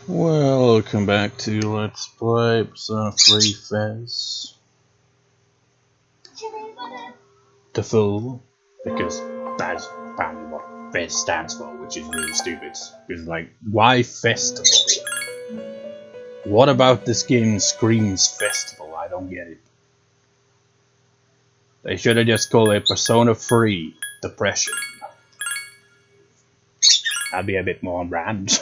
Welcome back to Let's Play Persona 3 FES. The full, because that's apparently what FES stands for, which is really stupid. Because, like, why festival? What about this game screams festival? I don't get it. They should have just called it Persona 3 Depression. That'd be a bit more on brand.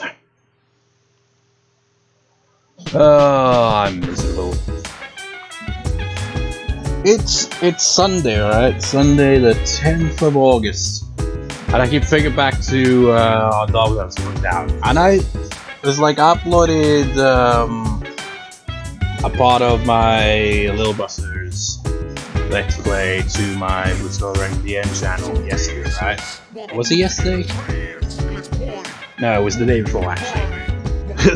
Oh, I'm miserable. It's Sunday, right? Sunday the 10th of August. And I keep thinking back to our dog that was put down. And I was like uploaded a part of my Little Busters Let's Play to my WW1 channel yesterday, right? Was it yesterday? No, it was the day before actually.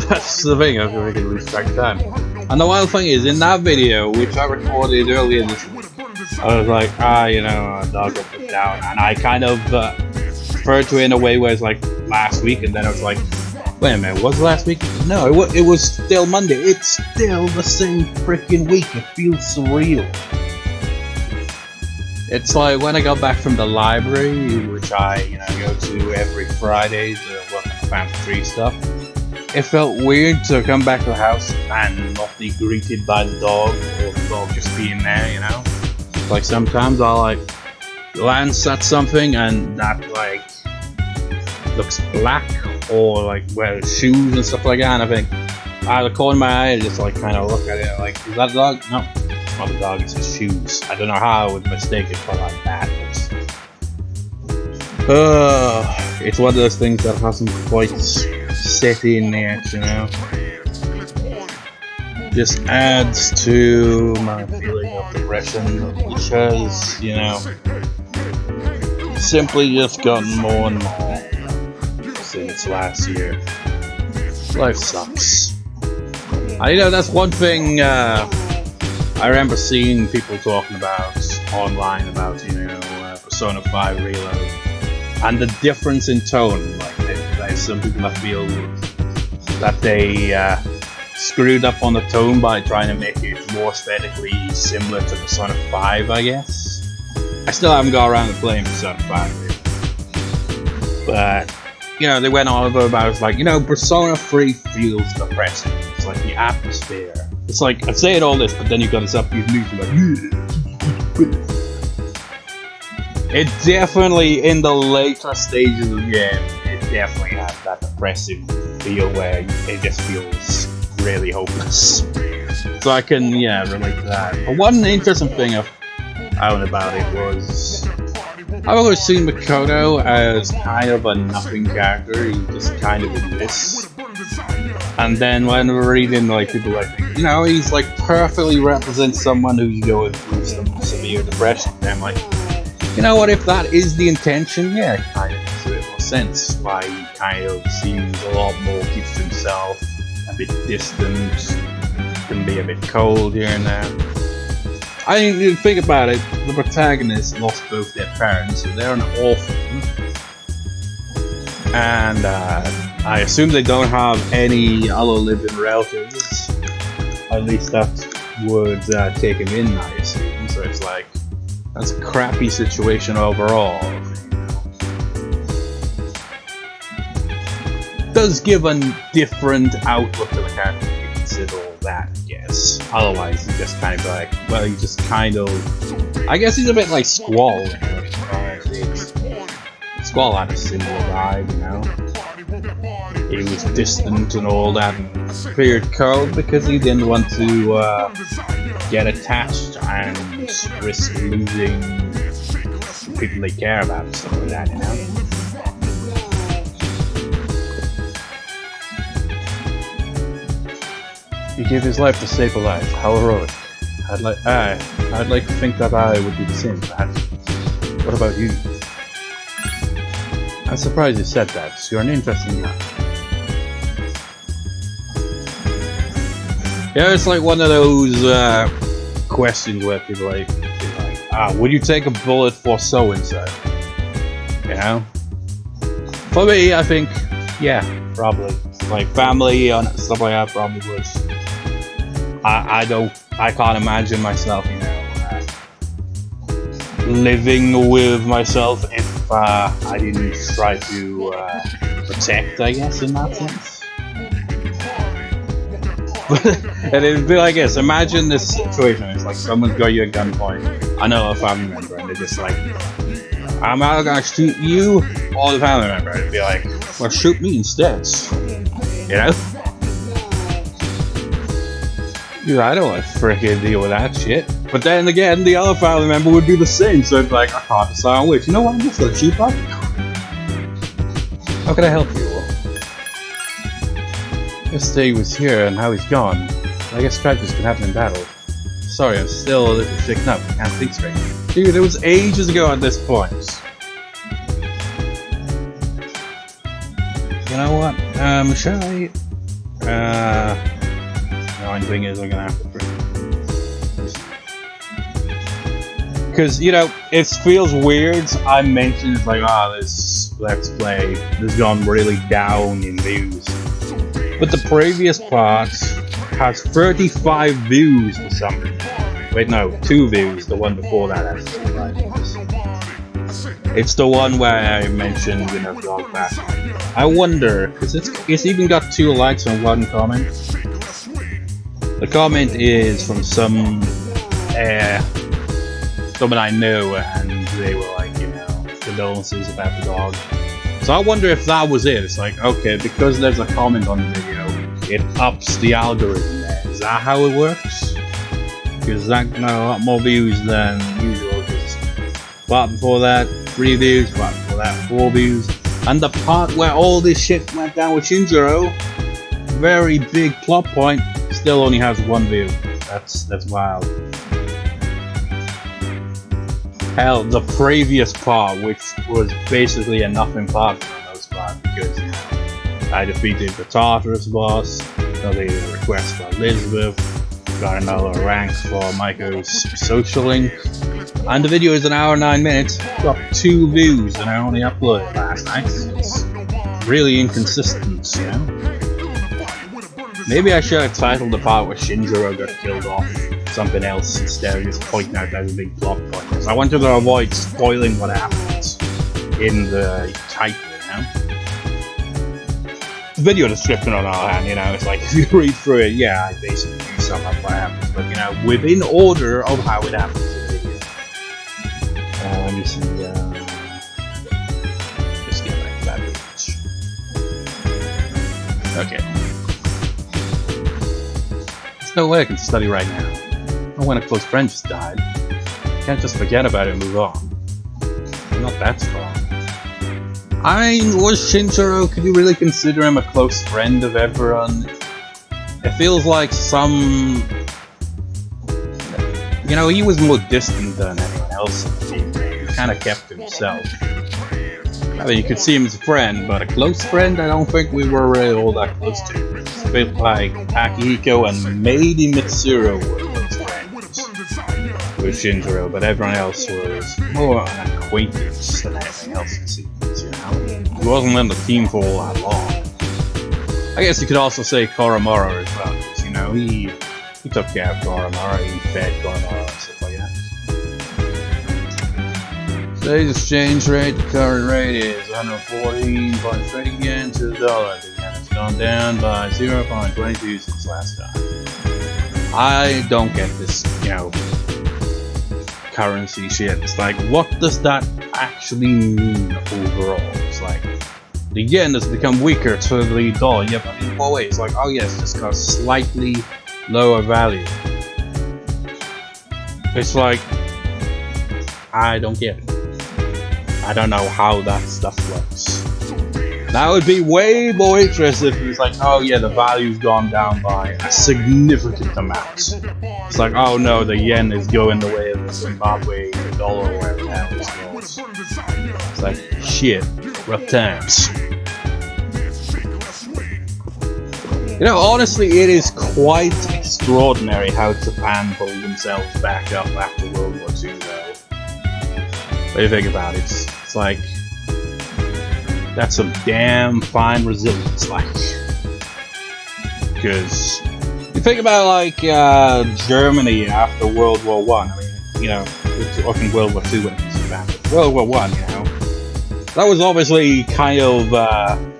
That's the thing, I feel like I can lose track of time. And the wild thing is, in that video, which I recorded earlier this week, I was like, you know, a dog got put down, and I kind of referred to it in a way where it's like last week, and then I was like, wait a minute, was it last week? No, it was still Monday. It's still the same freaking week. It feels surreal. It's like when I got back from the library, which I, go to every Friday to work on Fantasy 3 stuff. It felt weird to come back to the house and not be greeted by the dog, or the dog just being there, Like sometimes I'll like glance at something and that like looks black, or like wear shoes and stuff like that, and I think out of the corner of my eye I just like kind of look at it like, is that a dog? No, it's not a dog, it's his shoes. I don't know how I would mistake it for like that. It's one of those things that hasn't quite set in yet, Just adds to my feeling of depression because, simply just gotten more and more since last year. Life sucks. That's one thing I remember seeing people talking about online about, Persona 5 Reload. And the difference in tone, like there's some people that feel that they screwed up on the tone by trying to make it more aesthetically similar to Persona 5, I guess. I still haven't got around to playing Persona 5 really. But, they went on about it's like, Persona 3 feels depressing. It's like the atmosphere. It's like, I'm saying all this, but then you got this upbeat music like, it definitely, in the later stages of the game, it definitely has that depressive feel where it just feels really hopeless. So I can, relate to that. But one interesting thing I found about it was, I've always seen Makoto as kind of a nothing character. He just kind of exists. And then when we're reading, like, people like, he's like perfectly represents someone who's going through some severe depression. And I'm like, you know what, if that is the intention, yeah, it kind of makes a bit more sense. Why he kind of seems a lot more, keeps to himself, a bit distant, can be a bit cold here and there. I mean, you think about it, the protagonist lost both their parents, so they're an orphan. And I assume they don't have any other living relatives. At least that would take him in, I assume. So it's like, that's a crappy situation overall. Does give a different outlook to the character if you consider all that, I guess. Otherwise, he's just kind of like, well, he just kind of, I guess he's a bit like Squall. Squall had a similar vibe, He was distant and all that, and feared cold because he didn't want to get attached and risk losing people they care about and stuff like that, He gave his life to save a life. How heroic. I'd like to think that I would do the same, perhaps. What about you? I'm surprised you said that. You're an interesting guy. Yeah, it's like one of those questions where people like, would you take a bullet for so and so? For me, I think, yeah, probably. like family and stuff like that probably was. I can't imagine myself, you know, living with myself if I didn't try to protect, I guess, in that sense. And it'd be like this, imagine this situation, it's like someone's got you at gunpoint, I know a family member, and they're just like, I'm not gonna shoot you or the family member. It'd be like, well, shoot me instead. You know? Dude, I don't want to freaking deal with that shit. But then again, the other family member would do the same, so it'd be like, I can't decide on which. You know what, I'm just gonna shoot up. How can I help you? Yesterday he was here and now he's gone. I guess strikers can happen in battle. Sorry, I'm still a little shaken up. I can't think straight. Dude, it was ages ago at this point. You know what? Shall I? The only thing is I'm gonna have to print. Because, you know, it feels weird. I mentioned it's like, this Let's Play has gone really down in views. But the previous part has 35 views for some reason. Wait, no, 2 views. The one before that has 35 views. It's the one where I mentioned, you know, dog back. I wonder, because it's even got 2 likes and 1 comment. The comment is from someone I know, and they were like, you know, condolences about the dog. So I wonder if that was it. It's like, okay, because there's a comment on the video, it ups the algorithm there. Is that how it works? Because that got a lot more views than usual. Part before that, 3 views. Part before that, 4 views. And the part where all this shit went down with Shinjiro, very big plot point, still only has 1 view. That's wild. Hell, the previous part, which was basically a nothing part for the most part, because, you know, I defeated the Tartarus boss, deleted a request for Elizabeth, got another rank for Maiko's social link, and the video is an hour and 9 minutes, got 2 views, and I only uploaded last night. It's really inconsistent, you know? Maybe I should have titled the part where Shinjiro got killed off something else instead of just pointing out that as a big plot point. Because I wanted to avoid spoiling what happens in the title, you know? The video description on the other hand, you know, it's like if you read through it, yeah, I basically do sum up what happens, but you know, within order of how it happens in the video. Let me see, just get back to that page. Okay. There's no way I can study right now. Not when a close friend just died. Can't just forget about it and move on. I'm not that strong. I mean, was Shinjiro, could you really consider him a close friend of everyone? It feels like some... You know, he was more distant than anyone else in the team. He kind of kept to himself. I mean, you could see him as a friend, but a close friend, I don't think we were really all that close to. It felt like Akihiko and maybe Mitsuru were close friends with Shinjiro, but everyone else was more an acquaintance than anything else it seems, you know? He wasn't in the team for all that long. I guess you could also say Koromoro as well, because, you know, he took care of Koromoro, he fed Koromoro and stuff like that. Today's exchange rate, the current rate is 114.30 yen to the dollar. The yen has gone down by 0.22 since last time. I don't get this, you know, currency shit. It's like, what does that actually mean overall? It's like, the yen has become weaker to the dollar. Yeah, but in what way? It's like, oh yes, just got a slightly lower value. It's like, I don't get it. I don't know how that stuff works. That would be way more interesting if it was like, oh yeah, the value's gone down by a significant amount. It's like, oh no, the yen is going the way of the Zimbabwe, the dollar, or whatever the hell it goes. It's like, shit, rough times. You know, honestly, it is quite extraordinary how Japan pulled themselves back up after World War II, though. What do you think about it? It's like, that's some damn fine resilience, like. because you think about like Germany after World War One. I mean, you know, we're talking World War Two when it comes to that. But World War One, you know, that was obviously kind of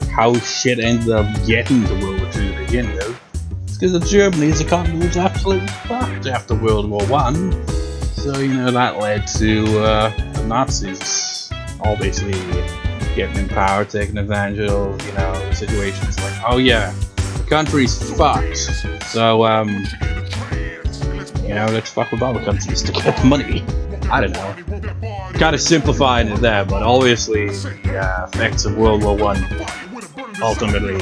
how shit ended up getting to World War Two to begin with. Because of Germany's economy was absolutely fucked after World War One. So you know that led to the Nazis obviously getting in power, taking advantage of, you know, the situation. It's like, oh yeah, the country's fucked. So you know, let's fuck with other countries to get money. I don't know. Kind of simplifying it there, but obviously the effects of World War One ultimately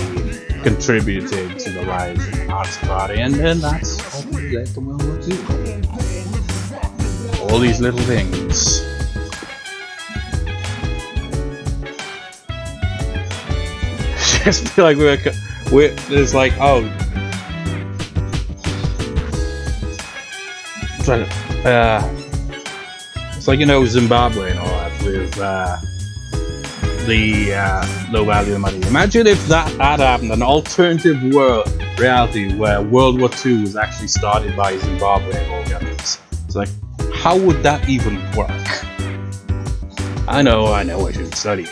contributed to the rise of the Nazi Party, and then that's ultimately led to World War II. All these little things. Just feel like we're it's like, oh, it's like, you know, Zimbabwe and all that with the low value of money. Imagine if that had happened, an alternative reality where World War II was actually started by Zimbabwe and all countries. It's like, how would that even work? I know I should study.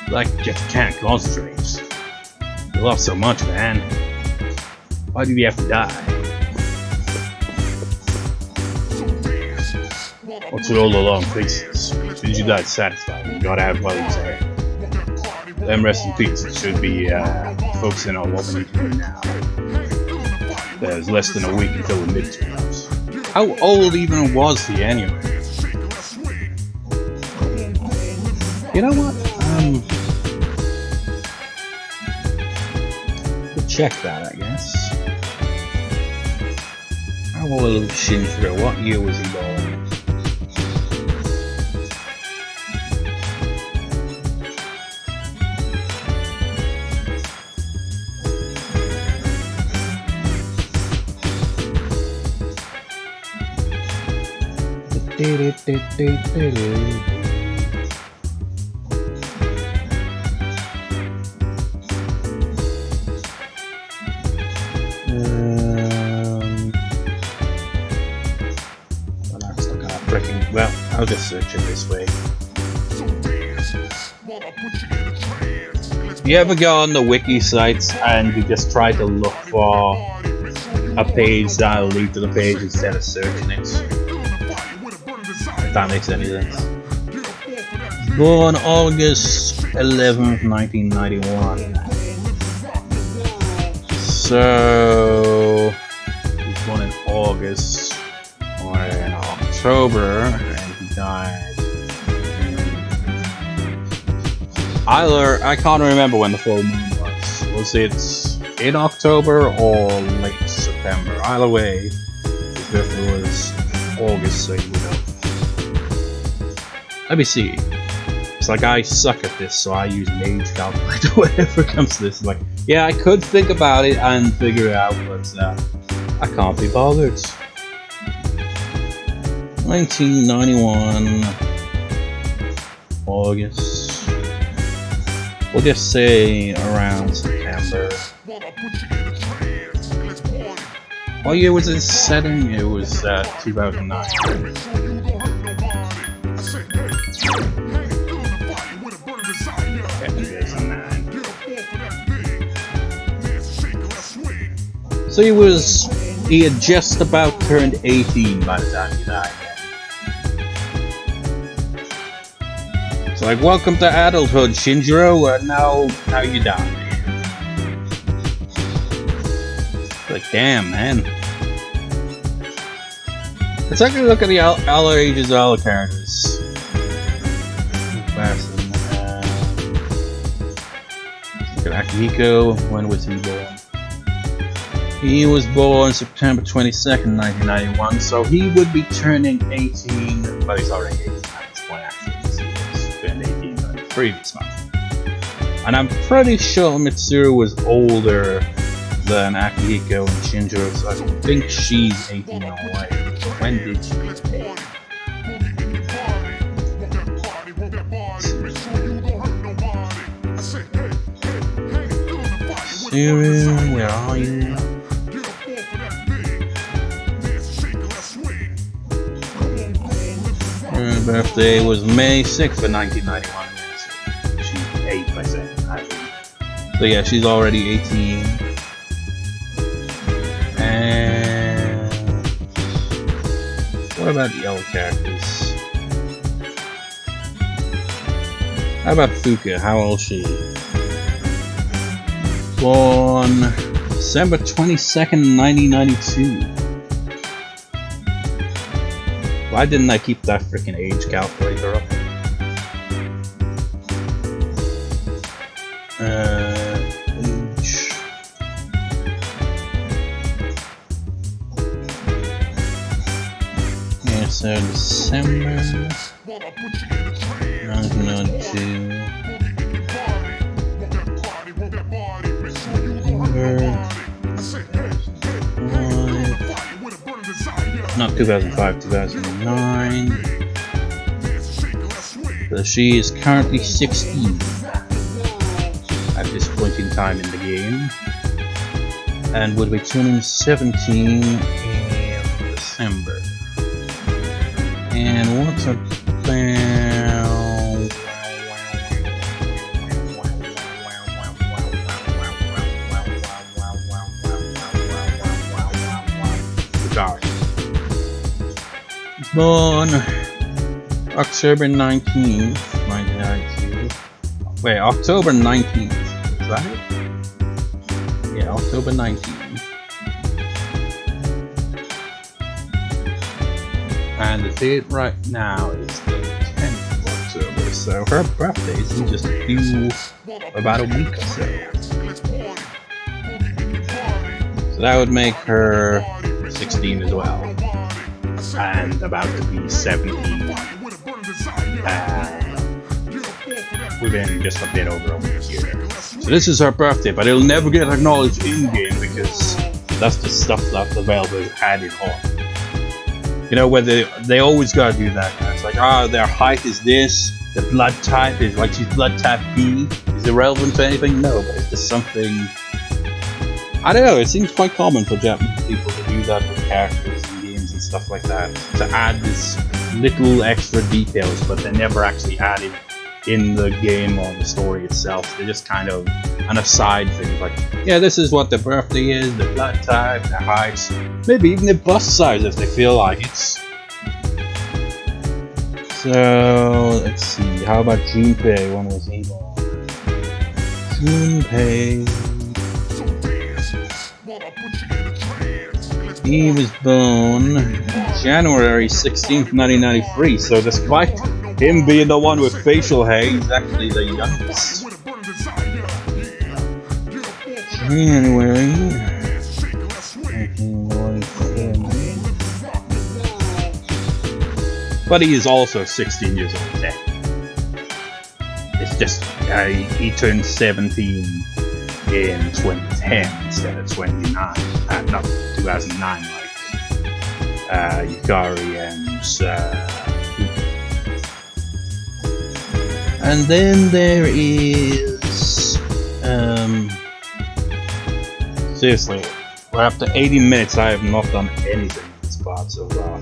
Like, just can't concentrate. You lost so much, man. Why did you have to die? What's with all the long faces? Did you die satisfied? You gotta have what you say. Then rest in peace. It should be focusing on what we need to do now. There's less than a week until the midterms. How old even was he anyway? You know what? We'll check that, I guess. How old was Shinjiro? What year was he born? Well, I'll just search it this way. You ever go on the wiki sites and you just try to look for a page that'll lead to the page instead of searching it? If that makes any sense. Born August 11th, 1991. So he's born in August or in October, and he died either, I can't remember when the full moon was. Was it in October or late September? Either way, his birthday was August, so you know. Let me see. It's like I suck at this, so I use an age calculator whenever it comes to this. Like, yeah, I could think about it and figure it out, but I can't be bothered. 1991 August. We'll just say around September. What year was this setting? It was 2009. So he had just about turned 18 by the time he died. So like, welcome to adulthood, Shinjiro, now you die. Like, damn, man. Let's actually look at the all ages of all the characters. Look at Akihiko. When was he born? He was born September 22nd, 1991, so he would be turning 18, but he's already 18 at this point, actually. He's turned 18 the previous month. And I'm pretty sure Mitsuru was older than Akihiko and Shinjiro, so I think she's 18 already. When did she get paid? Mitsuru, where are you? birthday was May 6th of 1991. Yeah, so she's 8, I said. So yeah, she's already 18. And what about the other characters? How about Fuka? How old is she? Born December 22nd, 1992. Why didn't I keep that freaking age calculator up? Age. Yeah, so December 1992. Not 2005, 2009. So she is currently 16 at this point in time in the game, and will be turning 17 in December. And what's about born October 19th, 1992. Wait, October 19th, is that it? Yeah, October 19th. And the date right now is the 10th of October, so her birthday is in just about a week or so. So that would make her 16 as well. And about to be 17 within just a bit over a week here. So this is her birthday, but it'll never get acknowledged in-game because that's the stuff that the developers added on. You know, where they always gotta do that. It's like, their height is this, the blood type is like she's blood type B. Is it relevant to anything? No, but it's just something. I don't know, it seems quite common for Japanese people to do that with characters and stuff like that, to add this little extra details, but they never actually added in the game or the story itself. They're just kind of an aside thing, like, yeah, this is what the birthday is, the blood type, the heights, maybe even the bust size if they feel like it. So let's see, how about Junpei? When was he born? Junpei. He was born January 16th, 1993, so despite him being the one with facial hair, he's actually the youngest. January 1997. But he is also 16 years old then. It's just, he turned 17 in 2010 instead of 29. Not 2009 like Yukari and and then there is seriously, we're up to 80 minutes. I have not done anything in this part so far.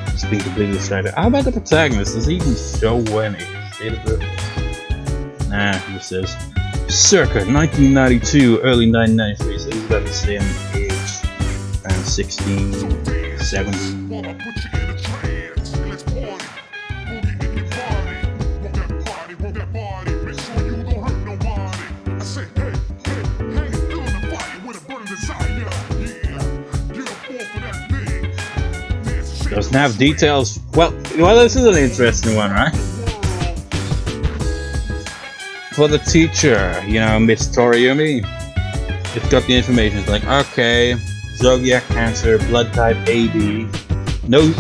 Just being completely distracted. How about the protagonist? Does he even show when his date of birth is? Nah, he says circa 1992, early 1993, so he's about the same age, around 16, 17. Doesn't have details. Well, this is an interesting one, right? For the teacher, you know, Miss Toriumi, it's got the information. It's like, okay, zodiac cancer, blood type AB. No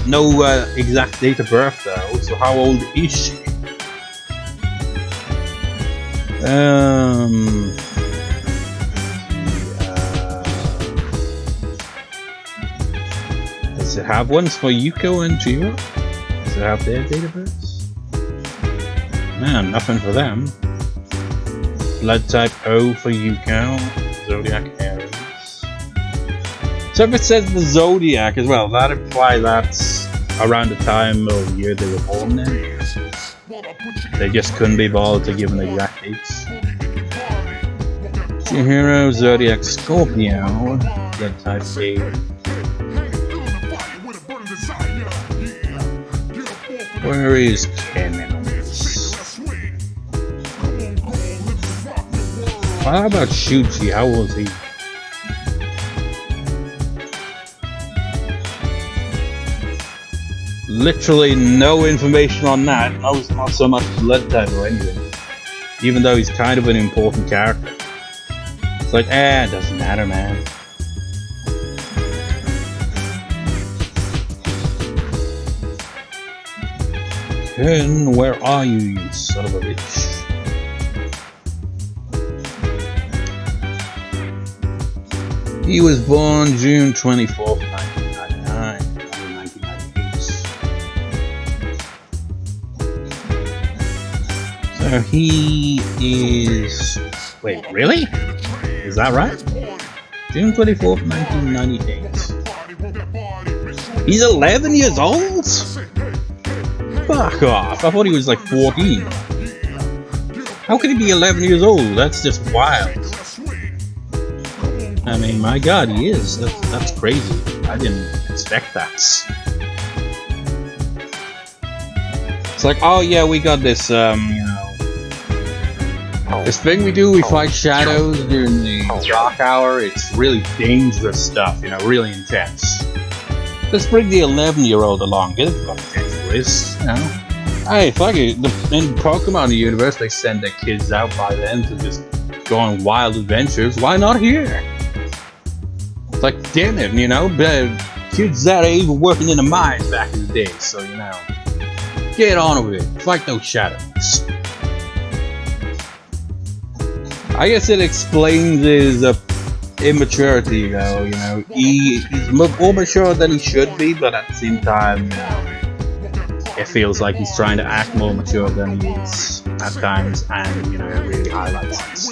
exact date of birth though. So how old is she? Does it have ones for Yuko and Jiro? Does it have their date of births? Man, nothing for them. Blood type O for Yuko, Zodiac Aries. So if it says the Zodiac as well, that implies that's around the time of year they were born in. They just couldn't be bothered to give an exact dates. Hero, Zodiac, Scorpio, that type A. Where is Ken in all this? How about Shuchi? How was he? Literally no information on that. No, it's not so much blood type or anything. Even though he's kind of an important character. It's like, it doesn't matter, man. Ken, where are you, you son of a bitch? He was born June 24th, 1999, and 1998. So he is... Wait, really? Is that right? June 24th, 1998. He's 11 years old? Fuck off, I thought he was like 14. How could he be 11 years old? That's just wild. I mean, my god, he is. That's crazy. I didn't expect that. It's like, oh yeah, we got this, this thing we do, we fight shadows during the dark hour. It's really dangerous stuff, really intense. Let's bring the 11-year-old along, get him got this, Hey, fuck it. In Pokemon universe, they send their kids out by then to just go on wild adventures. Why not here? It's like, damn it, kids that age were working in the mines back in the day, so get on with it. Fight those shadows. I guess it explains his immaturity, though. He's more mature than he should be, but at the same time, it feels like he's trying to act more mature than he is at times, and it really highlights this.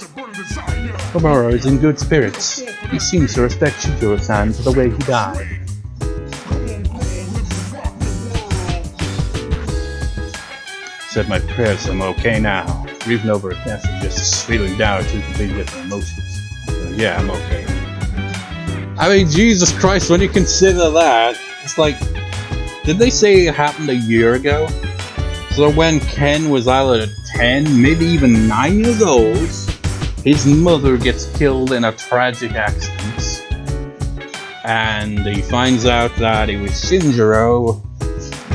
Tomorrow is in good spirits. He seems to respect Shiguro-san for the way he died. Said my prayers, I'm okay now. Grieving over a death and just feeling down are two completely different emotions. So yeah, I'm okay. I mean, Jesus Christ, when you consider that, it's like, did they say it happened a year ago? So when Ken was either 10, maybe even 9 years old, his mother gets killed in a tragic accident. And he finds out that it was Shinjiro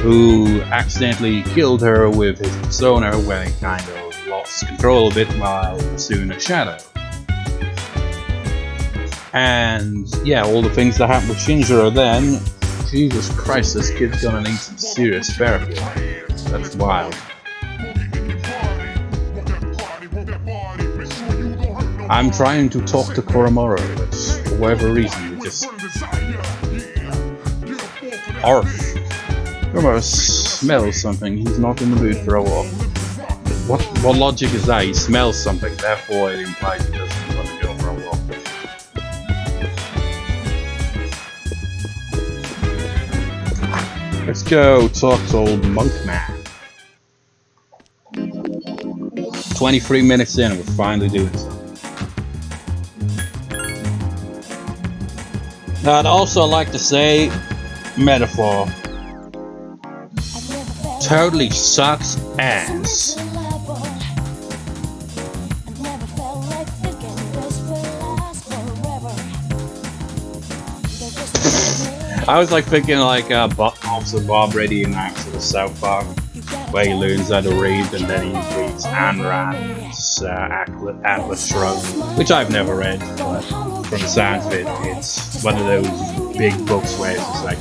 who accidentally killed her with his persona when he kind of lost control a bit while pursuing a shadow. And yeah, all the things that happened with Shinjiro then, Jesus Christ, this kid's gonna need some serious therapy. That's wild. I'm trying to talk to Koromoro, but for whatever reason, it just... Arf. Koromoro smells something, he's not in the mood for a walk. What logic is that? He smells something, therefore it implies he doesn't want to go for a walk. Let's go talk to old Monk Man. 23 minutes in, we're finally doing something. Now, I'd also like to say, metaphor. Totally sucks ass. I was like thinking like Officer Bob Brady in that sort of South Park, where he learns how to read and then he reads Ayn Rand's Atlas Shrugged, which I've never read, but from the sounds of it, it's one of those big books where it's just like,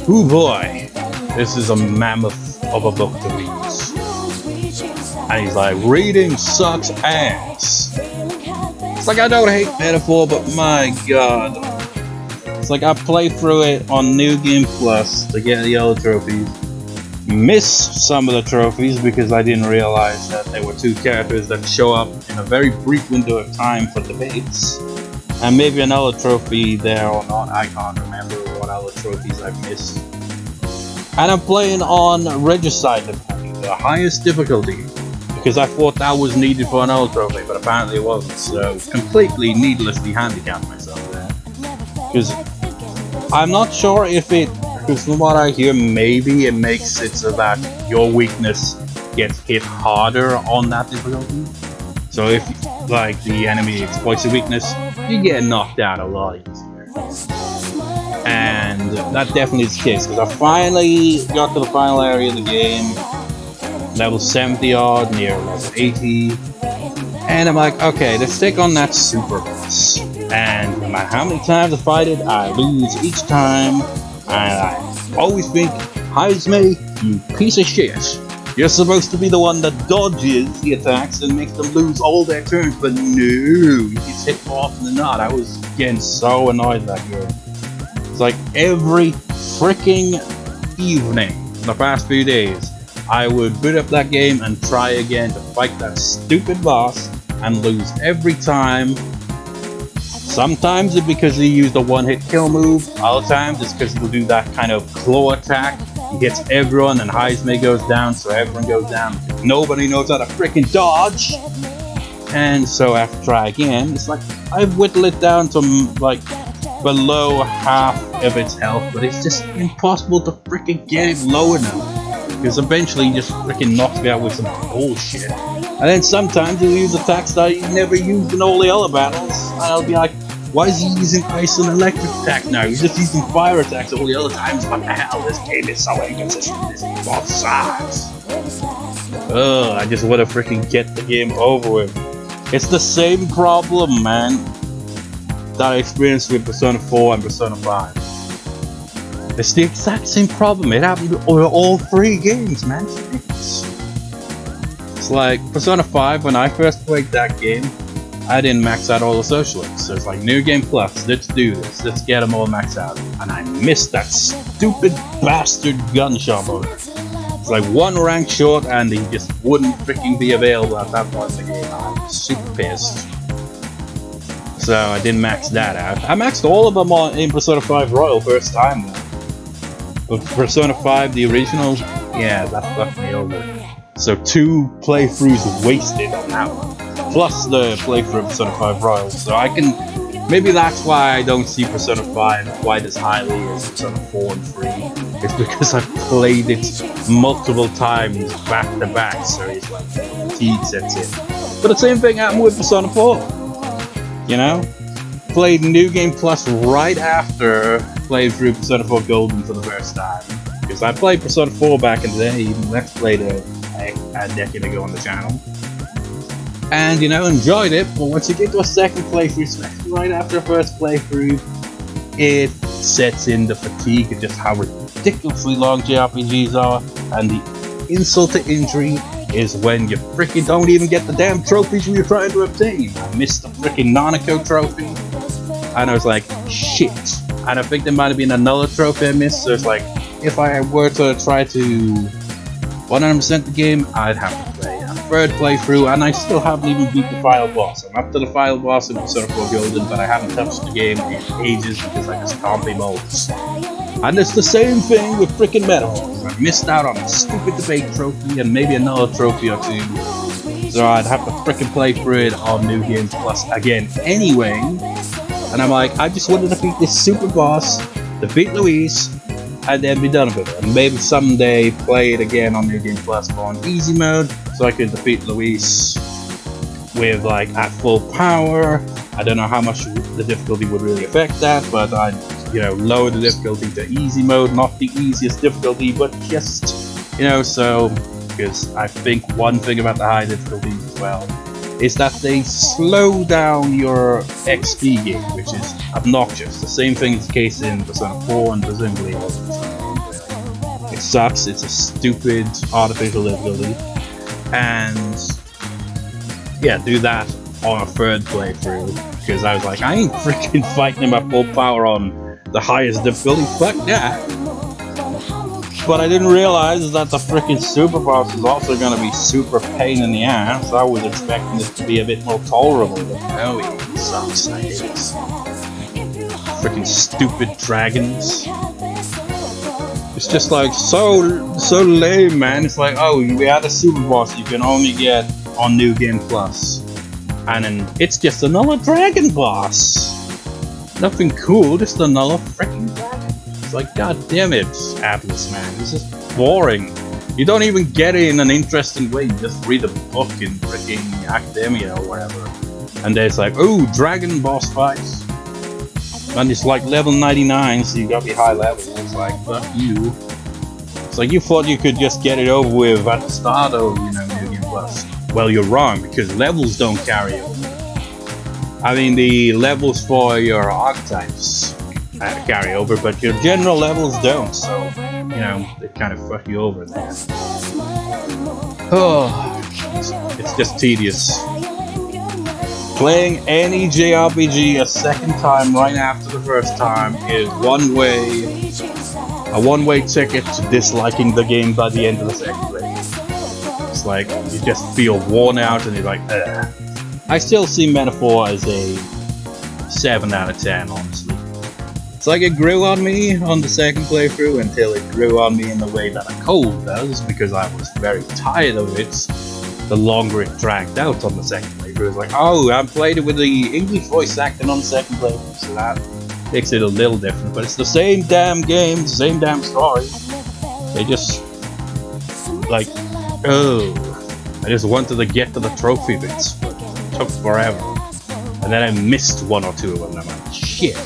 oh boy, this is a mammoth of a book to read. And he's like, reading sucks ass. It's like, I don't hate metaphor, but my god. It's like I played through it on New Game Plus to get the other trophies. Missed some of the trophies because I didn't realize that there were two characters that show up in a very brief window of time for debates. And maybe another trophy there or not, I can't remember what other trophies I've missed. And I'm playing on Regicide difficulty, the highest difficulty, because I thought that was needed for an old trophy, but apparently it wasn't, so completely needlessly handicapped myself there. Because I'm not sure if it, because from what I hear, maybe it makes it so that your weakness gets hit harder on that difficulty. So if, like, the enemy exploits your weakness, you get knocked out a lot easier. And that definitely is the case, because I finally got to the final area of the game, level 70 odd, near level 80, and I'm like, okay, let's take on that super boss. And no matter how many times I fight it, I lose each time, and I always think, Heisme, you piece of shit. You're supposed to be the one that dodges the attacks and makes them lose all their turns, but no, he gets hit more often than not. I was getting so annoyed that game. It's like every freaking evening for the past few days, I would boot up that game and try again to fight that stupid boss and lose every time. Sometimes it's because he used a one-hit kill move, other times it's because he'll do that kind of claw attack. He hits everyone and Heisme goes down, so everyone goes down. Nobody knows how to freaking dodge! And so I have to try again. It's like, I've whittled it down to like below half of its health, but it's just impossible to freaking get it low enough. Because eventually he just freaking knocks me out with some bullshit. And then sometimes he'll use attacks that he never used in all the other battles. And I'll be like, why is he using ice and electric attack now? He's just using fire attacks all the other times. What the hell? This game is so inconsistent. This boss sucks. Ugh, I just want to freaking get the game over with. It's the same problem, man, that I experienced with Persona 4 and Persona 5. It's the exact same problem. It happened with all three games, man. It's like Persona 5, when I first played that game, I didn't max out all the social links. So it's like, New Game Plus, let's do this. Let's get them all maxed out. And I missed that stupid bastard gun shop owner. It's like one rank short and he just wouldn't freaking be available at that point in the game. I was super pissed. So I didn't max that out. I maxed all of them in Persona 5 Royal first time though. But Persona 5, the original, yeah, that fucked me over. So 2 playthroughs wasted on that one. Plus the playthrough of Persona 5 Royal. So I can, maybe that's why I don't see Persona 5 quite as highly as Persona 4 and 3. It's because I've played it multiple times back to back, so it's like fatigue sets in. But the same thing happened with Persona 4. You know? Played New Game Plus right after playing through Persona 4 Golden for the first time. Because I played Persona 4 back in the day, even Let's Played it a decade ago on the channel. And, you know, enjoyed it, but once you get to a second playthrough, especially right after a first playthrough, it sets in the fatigue of just how ridiculously long JRPGs are, and the insult to injury is when you freaking don't even get the damn trophies you're trying to obtain. I missed the freaking Nanako trophy, and I was like, shit. And I think there might have been another trophy I missed, so it's like, if I were to try to 100% the game, I'd have to play a third playthrough, and I still haven't even beat the final boss. I'm up to the final boss in Persona 4 Golden, but I haven't touched the game in ages because I just can't be moles. And it's the same thing with freaking Metal. I missed out on a stupid debate trophy and maybe another trophy or two. So I'd have to freaking play through it on New Game Plus again anyway. And I'm like, I just wanted to beat this super boss, defeat Luis, and then be done with it. And maybe someday play it again on New Game Plus on easy mode, so I could defeat Luis with like at full power. I don't know how much the difficulty would really affect that, but I'd, you know, lower the difficulty to easy mode, not the easiest difficulty, but just, you know, so, because I think one thing about the high difficulties as well is that they slow down your XP gain, which is obnoxious. The same thing is the case in Persona 4 and presumably also Persona 1. It sucks, it's a stupid artificial difficulty, and yeah, do that on a third playthrough, because I was like, I ain't freaking fighting him at full power on the highest difficulty, fuck that. But I didn't realize that the freaking super boss is also gonna be super pain in the ass. I was expecting it to be a bit more tolerable, but no, it sucks. I hate it. Freaking stupid dragons. It's just like so lame, man. It's like, oh, we had a super boss you can only get on New Game Plus, and then it's just another dragon boss. Nothing cool, just another freaking dragon. It's like, god damn it, Atlas, man. This is boring. You don't even get it in an interesting way. You just read a book in freaking academia or whatever, and there's like, oh, dragon boss fights. And it's like level 99, so you gotta be high level. It's like, fuck you. It's like you thought you could just get it over with at the start of, you know, New Game Plus. Well, you're wrong, because levels don't carry over. I mean, the levels for your archetypes carry over, but your general levels don't, so, you know, they kind of fuck you over there. Oh, it's just tedious. Playing any JRPG a second time right after the first time is a one-way ticket to disliking the game by the end of the second play. It's like, you just feel worn out and you're like, ugh. I still see Metaphor as a 7 out of 10, honestly. It's like it grew on me on the second playthrough until it grew on me in the way that a cold does, because I was very tired of it the longer it dragged out on the second playthrough. It was like, oh, I played it with the English voice acting on the second playthrough, so that makes it a little different, but it's the same damn game, the same damn story. They just, like, oh, I just wanted to get to the trophy bits, but it took forever. And then I missed one or two of them, and I'm like, shit.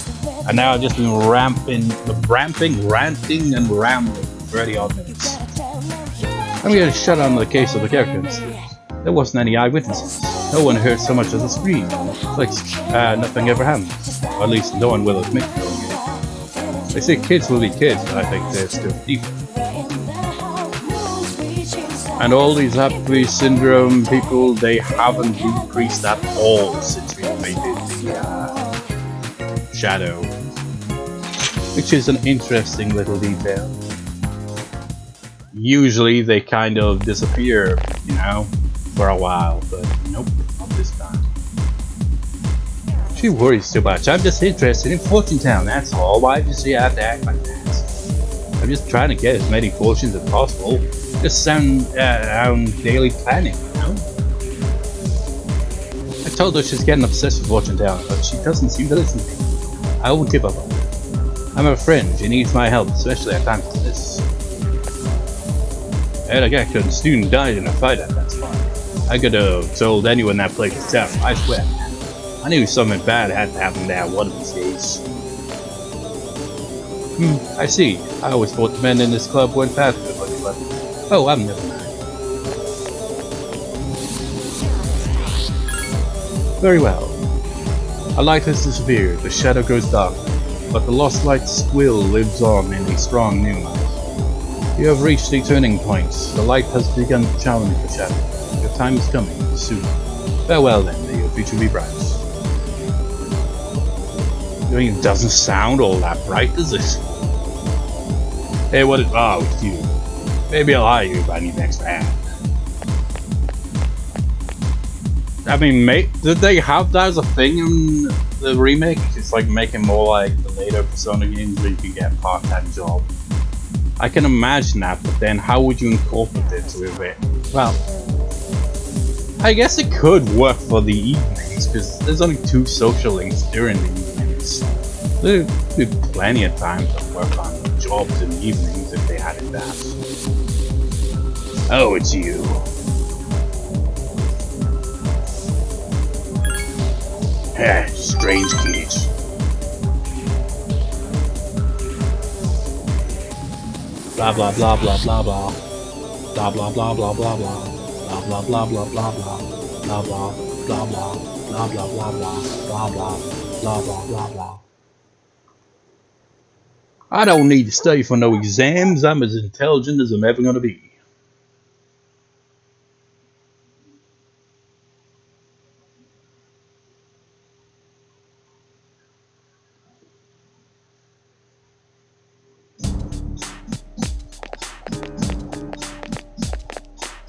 And now I've just been ranting and rambling for 30 odd minutes. I'm gonna shut down the case of the character incident. There wasn't any eyewitnesses. No one heard so much as a scream. Like, nothing ever happened. Or at least no one will admit to doing it. They say kids will be kids, but I think they're still evil. And all these happy syndrome people, they haven't decreased at all since we made it the shadow. Which is an interesting little detail. Usually they kind of disappear, you know, for a while, but nope, not this time. She worries too much. I'm just interested in Fortune Town, that's all. Why does she have to act like that? I'm just trying to get as many fortunes as possible. Just sound daily planning, you know? I told her she's getting obsessed with Fortune Town, but she doesn't seem to listen to me. I won't give up on her. I'm her friend, she needs my help, especially at times like this. I had a Gakuen student died in a fight at that spot. I could have told anyone that place was tough, I swear. I knew something bad had to happen there one of these days. I see. I always thought the men in this club weren't past everybody, but... oh, I'm never mind. Very well. A light has disappeared, the shadow goes dark, but the lost light's will lives on in a strong new light. You have reached a turning point. The light has begun to challenge the shadow. Your time is coming, soon. Farewell then, may your future be bright. I mean, it doesn't sound all that bright, does it? Hey, what is... oh, it's you. Maybe I'll hire you if I need an extra hand. I mean, did they have that as a thing in the remake? It's like making more like the later Persona games where you can get a part-time job. I can imagine that, but then how would you incorporate it with it? Well, I guess it could work for the evenings, because there's only 2 social links during the evenings. There'd be plenty of time to work on jobs in the evenings if they had it that. Oh, it's you. Strange kid. Blah blah blah blah blah blah. Blah blah blah blah blah blah. Blah blah blah blah blah blah. Blah blah blah blah. Blah blah blah blah. Blah blah blah blah blah blah. I don't need to study for no exams. I'm as intelligent as I'm ever gonna be.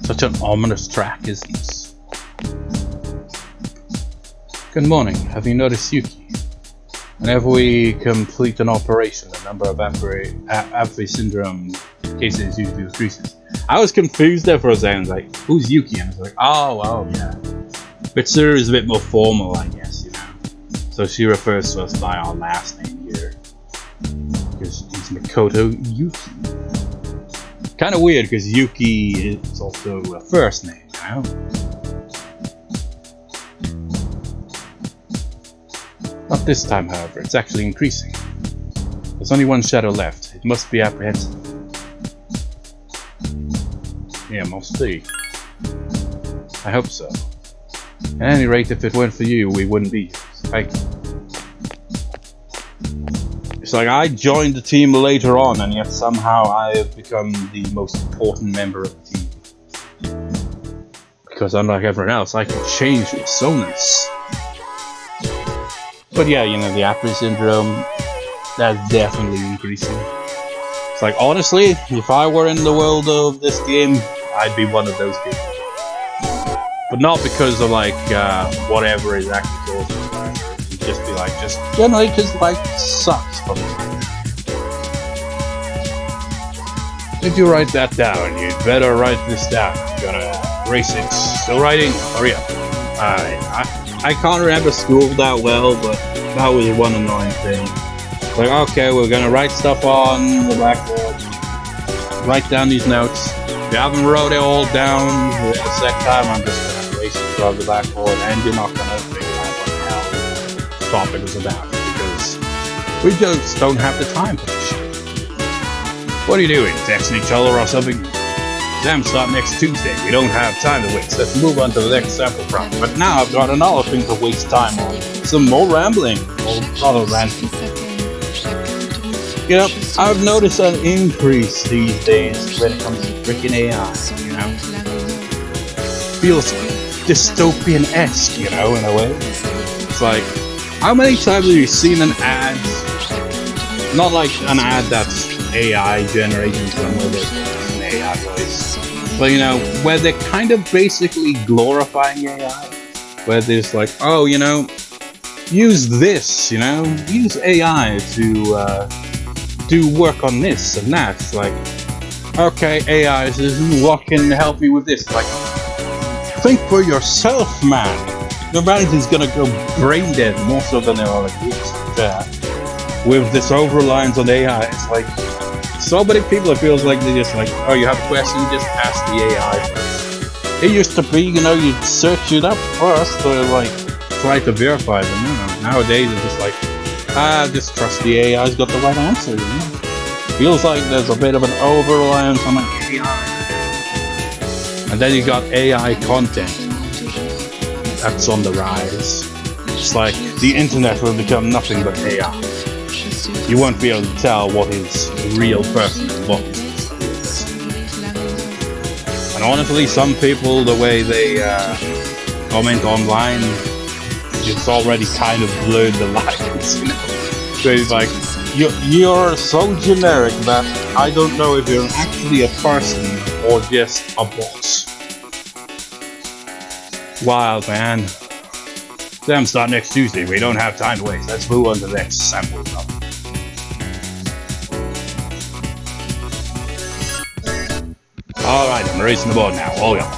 Such an ominous track is this. Good morning. Have you noticed Yuki? Whenever we complete an operation, the number of FES syndrome cases usually decreases. I was confused there for a second, like, who's Yuki? And I was like, oh, yeah. Bitsu is a bit more formal, I guess, you know. So she refers to us by our last name here. Because it's Makoto Yuki. Kind of weird, because Yuki is also a first name, you know? Not this time, however, it's actually increasing. There's only one shadow left. It must be apprehensive. Yeah, must be. I hope so. At any rate, if it weren't for you, we wouldn't be here. So thank you. It's like I joined the team later on, and yet somehow I have become the most important member of the team. Because unlike everyone else, I can change personas. But yeah, you know, the FES syndrome, that's definitely increasing. It's like, honestly, if I were in the world of this game, I'd be one of those people. But not because of like, whatever is actually causing it. It'd just be like, just generally because life sucks for me. If you write that down, you'd better write this down. I'm gonna erase it. Still writing? Hurry up. I can't remember school that well, but that was one annoying thing. Like, okay, we're gonna write stuff on the blackboard. Write down these notes. If you haven't wrote it all down the second time, I'm just gonna erase it from the blackboard, and you're not gonna figure out what the hell the topic is about, because we just don't have the time for this shit. What are you doing? Texting each other or something? Exams start next Tuesday. We don't have time to waste. Let's move on to the next sample problem. But now I've got another thing to waste time on. Some more rambling. Or rather ranting. You know, I've noticed an increase these days when it comes to freaking AI, you know? Feels dystopian-esque, you know, in a way. It's like, how many times have you seen an ad? Not like an ad that's AI generating some of it. AI voice, but you know, where they're kind of basically glorifying AI, where there's like, oh, you know, use this, you know, use AI to do work on this and that. It's like, okay, AI says, what can help me with this? It's like, think for yourself, man. Humanity's gonna go brain dead more so than they already is. With this over-reliance on AI, it's like, so many people, it feels like they're just like, oh, you have a question, just ask the AI first. It used to be, you know, you'd search it up first to like try to verify them. You know, nowadays it's just like, just trust the AI's got the right answer. You know? Feels like there's a bit of an over-reliance on an AI. And then you got AI content that's on the rise. It's like the internet will become nothing but AI. You won't be able to tell what is a real person and what is. And honestly, some people, the way they comment online, it's already kind of blurred the lines, you know? So it's like, you're so generic that I don't know if you're actually a person or just a box. Wild, man. Exams start next Tuesday. We don't have time to waste. Let's move on to the next sample problem. Alright, I'm erasing the board now. Hold on.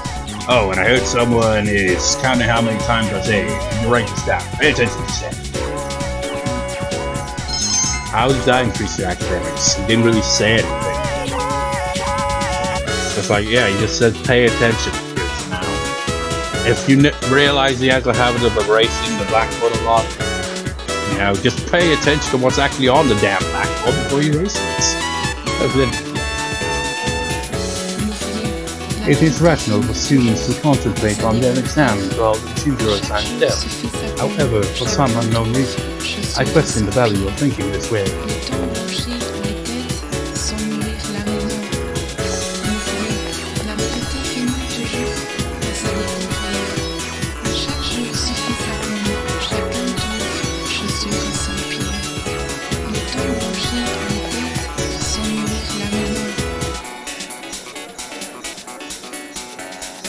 Oh, and I heard someone is counting how many times I say, you write this down. Pay attention to this. How did that increase your academics? He didn't really say anything. It's like, yeah, he just said pay attention. Now, if you realize he has a habit of erasing the blackboard a lot, you know, just pay attention to what's actually on the damn blackboard before you erase it. That's it. It is rational for students to concentrate on their exams while the tutor assigns them. However, for some unknown reason, I question the value of thinking this way.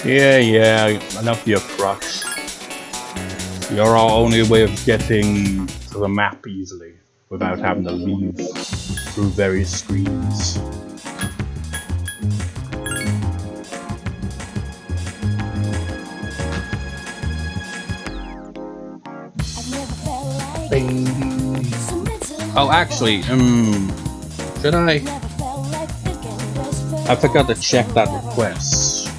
Yeah, enough of your crush. You're our only way of getting to the map easily without having to leave through various screens. Oh, actually, should I? I forgot to check that request.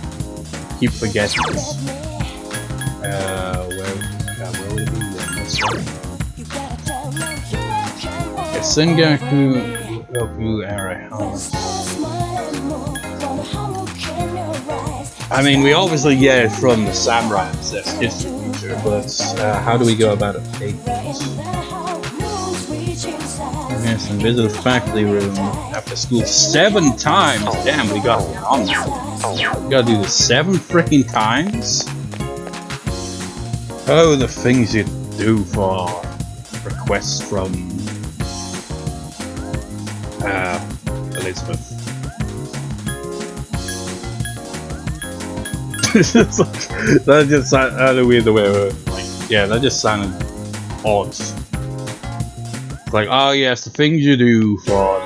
Keep forgetting this. Where will it be? It's Sengaku Era House. I mean, we obviously get it from the samurai that's history feature, but how do we go about it? Yes, and visit the factory room after school 7 times. Damn, we got it on now. We gotta do this 7 freaking times. Oh, the things you do for requests from Elizabeth. That just sounded weird the way it was. Like, yeah, that just sounded odd. It's like, oh yes, the things you do for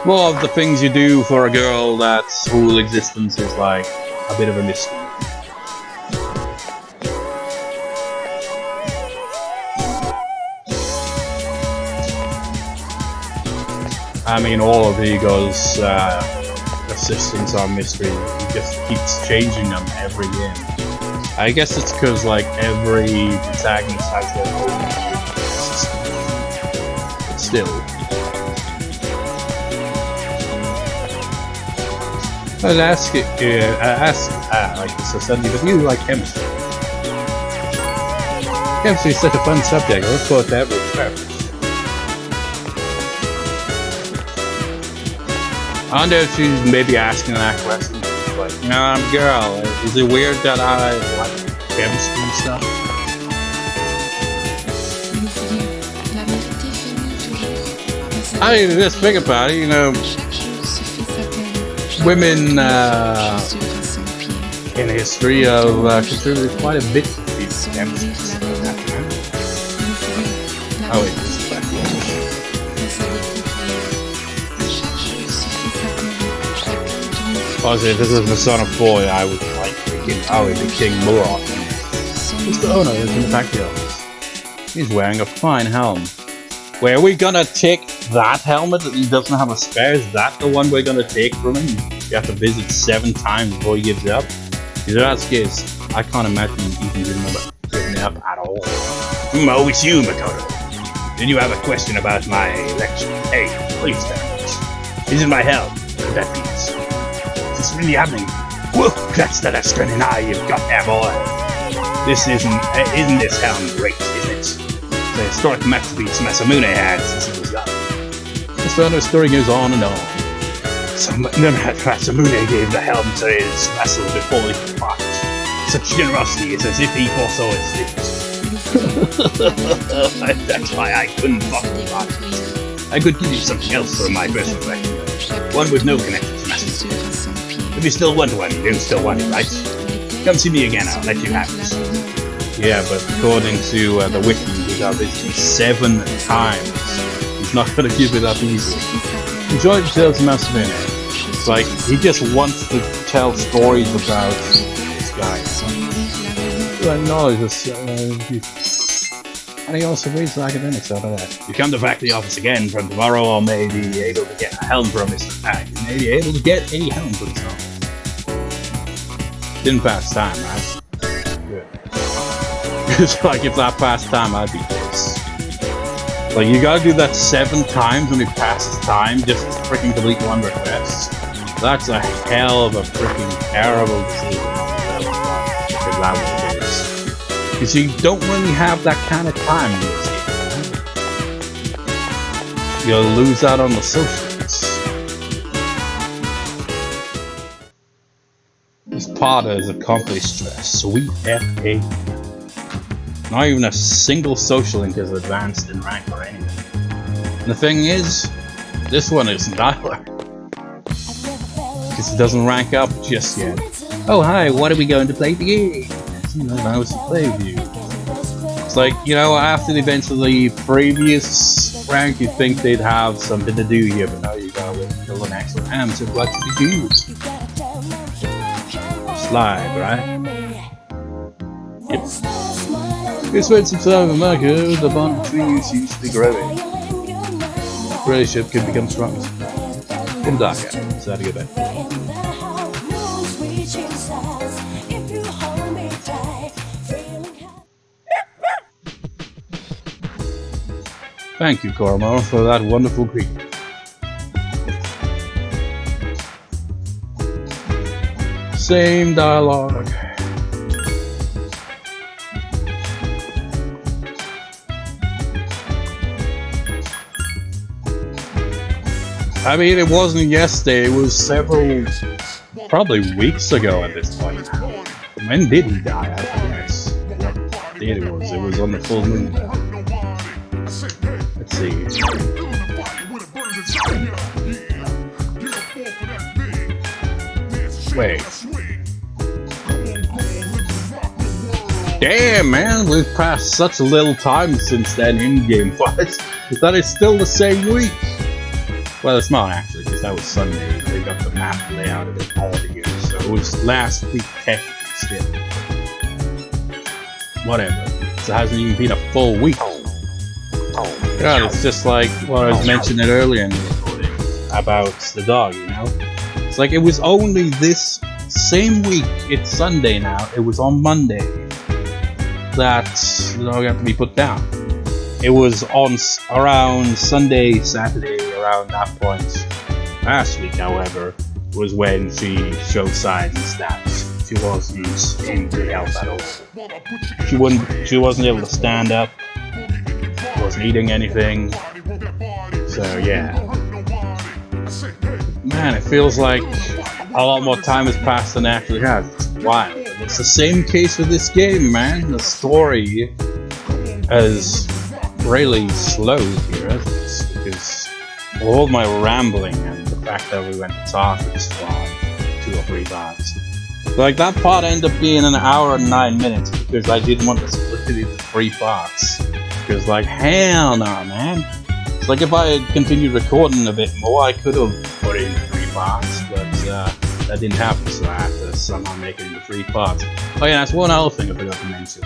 more of the things you do for a girl that's whole existence is like a bit of a mystery. I mean, all of Ego's assistants are mystery. He just keeps changing them every game. I guess it's because like every protagonist has their own system. But still. I'll ask it. Like this suddenly, but you like chemistry. Chemistry is such a fun subject. Let's go with that with purpose. I wonder if she's maybe asking that question. Like, you know, I'm a girl. Is it weird that I like chemistry and stuff? I mean, just think about it, you know, women in history have contributed quite a bit to these chemistry. Oh, wait, this is back. Honestly, if this was the son of boy, I would like the King Murat. Who's the owner is in the factory office. He's wearing a fine helm. Where are we gonna take that helmet that he doesn't have a spare? Is that the one we're gonna take from him? You have to visit 7 times before he gives up? If that's the case, I can't imagine he even giving up at all. Oh, it's you, Makoto. Did you have a question about my lecture? Hey, please stand. This is my helm. What that means. It's really happening. Whoa, that's the stunning eye you've got there, boy. This isn't this helm great, isn't it? The historic masterpiece Masamune had since he was young. The story goes on and on. Masamune gave the helm to his vassal before he departed. Such generosity is as if he foresaw its fate. That's why I couldn't possibly part it. I could give you something else from my personal collection. One with no connection to Masamune. If you still want one, you do still want it, right? Come see me again, I'll let you have it. Yeah, but according to the wiki, we got this 7 times. He's not gonna give it up easy. Enjoy the tales of Masamune. It's like, he just wants to tell stories about this guy. I acknowledge this, and he also reads the academics out of that. You come to factory office again from tomorrow, or may be able to get a helm from Mr. Tag. You may be able to get any helm from himself. Didn't pass time, right? Good. It's like if that passed time, I'd be pissed. Like, you gotta do that 7 times when it passes time just to freaking complete one request. That's a hell of a freaking terrible decision. Because that was the case. Because you don't really have that kind of time in this game. You'll lose out on the socials. This Potter has accomplished a sweet FA. Not even a single social link is advanced in rank or anything. And the thing is, this one isn't either. Because it doesn't rank up just yet. Oh hi, what are we going to play the game? Mouse play with you. It's like, you know, after the events of the previous rank, you'd think they'd have something to do here, but now you gotta wait until the next one. So what should you do? Slide, right? Yep. We spent some time in America, the bond between you seems to be growing. The relationship could become stronger. In darker, so how to go back. Thank you, Cormor, for that wonderful greeting. Same dialogue. I mean, it wasn't yesterday, it was several, probably weeks ago at this point. When did he die? I guess. What date it was? It was on the full moon. Let's see. Wait. Damn, man, we've passed such a little time since that in-game fight that it's still the same week. Well, it's not actually, because that was Sunday. They got the map layout a bit odd again, so it was last week technically still. Whatever. So it hasn't even been a full week. God, it's just like what I was mentioning earlier in the recording about the dog, you know? It's like it was only this same week, it's Sunday now, it was on Monday that the dog had to be put down. It was on around Sunday, Saturday, around that point. Last week, however, was when she showed signs that she wasn't in good health at all. She wasn't able to stand up, wasn't eating anything. So yeah. Man, it feels like a lot more time has passed than it actually has. It's wild. And it's the same case with this game, man. The story is really slow here, because all my rambling and the fact that we went to Tarkus for 2 or 3 parts. Like, that part ended up being an hour and 9 minutes because I didn't want to split it into 3 parts. Because, like, hell no, man. It's like if I had continued recording a bit more, I could have put it in 3 parts, but that didn't happen, so I had to somehow make it into 3 parts. Oh yeah, that's one other thing I forgot to mention.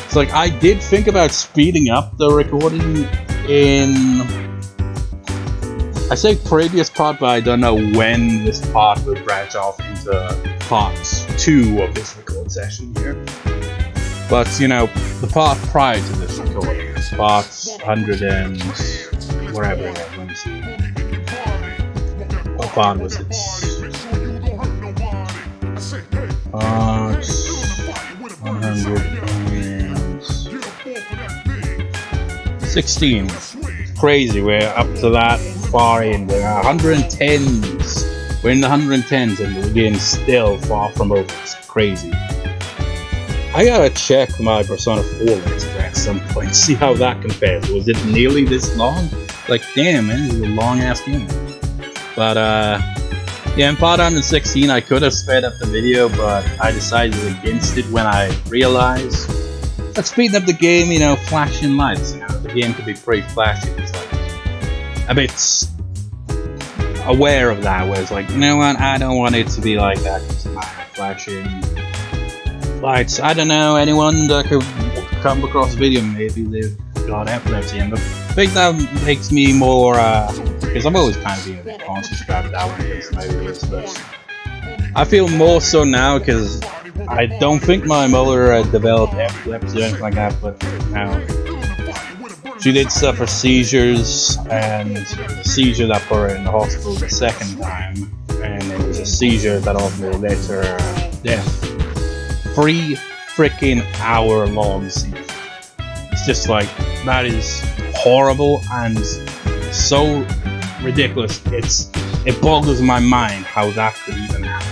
It's like, I did think about speeding up the recording in... I say previous part, but I don't know when this part will branch off into part 2 of this record session here. But, you know, the part prior to this recording, part 100 and... whatever it was, let me see. What part was it? Part 116. Crazy, we're up to that far in. We're 110s. We're in the 110s and we're getting still far from over. It's crazy. I gotta check my Persona 4 list at some point, see how that compares. Was it nearly this long? Like, damn, man, this is a long ass game. But, yeah, in part 116, I could have sped up the video, but I decided against it when I realized that speeding up the game, you know, flashing lights, you know, the game could be pretty flashy. It's like a bit aware of that, where it's like, you know what, I don't want it to be like that, because it might have flashing lights. I don't know, anyone that could come across the video, maybe they've got epilepsy, and I think that makes me more, because I'm always kind of being a bit conscious about that one against my videos, but I feel more so now because I don't think my mother developed epilepsy or anything like that, but now she did suffer seizures, and it was a seizure that put her in the hospital the second time, and it was a seizure that ultimately led to her death. 3 freaking hour long seizure. It's just like, that is horrible and so ridiculous. It boggles my mind how that could even happen.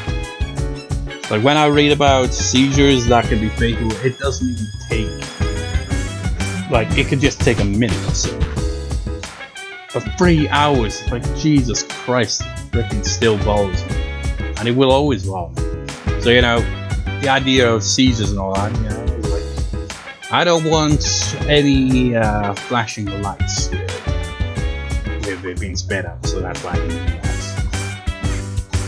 Like, when I read about seizures that can be fatal, it doesn't even take, like, it could just take a minute or so. For 3 hours, like, Jesus Christ, it freaking still bothers me. And it will always bother me. So So you know, the idea of seizures and all that, you know, like, I don't want any flashing lights with it being sped up, so that's why I can do that.